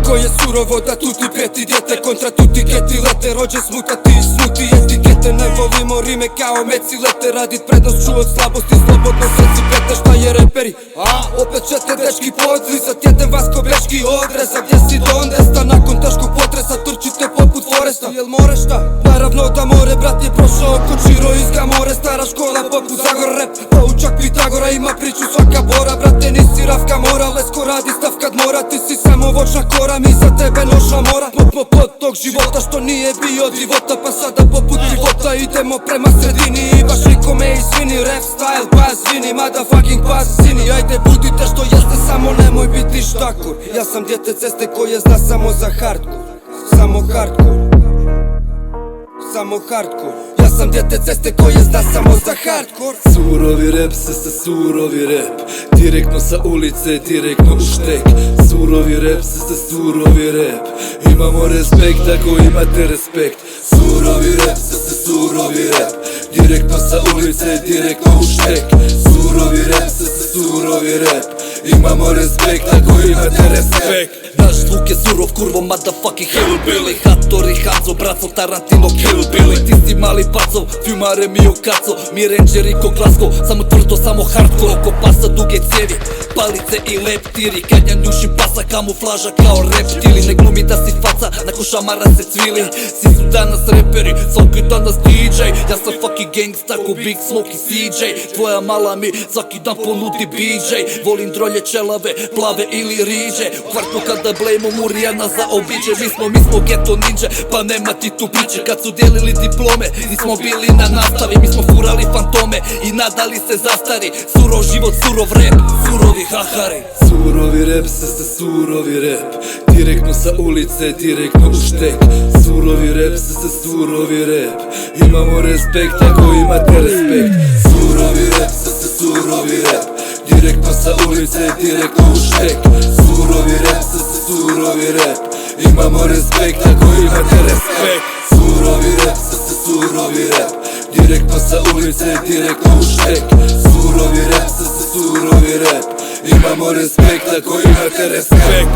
Koliko je surovo da tu ti peti djete kontra tuti keti lete. Rođen smuta ti smuti etikete. Ne volimo rime kao meci lete. Radit prednost ču od slabosti, slobodno srci pete. Šta je reperi? Opet ćete dečki podlizat. Jedem vas ko beški odreza. Gdje si do ondesta nakon teškog potresa? Trčite poput Foresta. Jel more šta? Naravno da more, brat je prošao oko Čiro iz Gamore. Stara škola poput Zagor rap. Poučak Pitagora ima priču svaka bora. Brate nisi Rafka mora, Lesko radi stav kad mora. Ti si samo voćna kora, mi za tebe noša mora. Plod tog života što nije bio divota. Pa sada poput života idemo prema sredini. I baš nikome izvini, rap style pas vini. Motherfucking pas zini. Ajde budite što jeste, samo nemoj biti štakur. Ja sam djete ceste koje zna samo za hardcore. Samo hardcore. Samo hardcore. Ja sam djete ceste koje zna samo za hardcore. Surovi rap se surovi rap. Direktno sa ulice, direktno u štek. Surovi rap se surovi rap. Imamo respekt ako imate respekt. Surovi rap se surovi rap. Direktno sa ulice, direktno u štek. Surovi rap se surovi rap. Imamo respekt ako imate respekt. Naš zvuk je surov kurvo, motherfucking hillbilly. Hattori, Hanzo, braco, Tarantino, Kill Billy. Ti si mali pacov, Fiumare, Mio Kaco. Mi rangeri ko Glasgow, samo tvrdo, samo hardcore. Oko pasa duge cijevi, palice i leptiri. Kad ja njušim pasa, kamuflaža kao reptili. Ne glumi da si faca, nakon šamara se cvili. Svi su danas reperi, svaki danas DJ. Ja sam fucking gangsta ko Big Smoke i CJ. Tvoja mala mi svaki dan ponudi BJ. Volim drolje čelave, plave ili riđe. U kvartu kada blejmo Murijana zaobiđe. Mi smo ghetto ninja, pa nema ti tu priče. Kad su dijelili diplome, nismo bili na nastavi. Mi smo furali fantome i nadali se zastari. Surov život, surov rap, surovi hahari. Surovi rap se surovi rap. Direktno sa ulice, direktno u štek. Surovi rap se surovi rap. Imamo respekt ako imate respekt. Surovi rap se surovi rap. Direktno sa ulice, direktno u štek. Surovi rap se surovi rap. Imamo respekt ako imate respekt. Surovi rap se surovi rap. Direktno sa ulice, direktno u štek. Surovi rap se surovi rap. Imamo respekt ako imate respekt.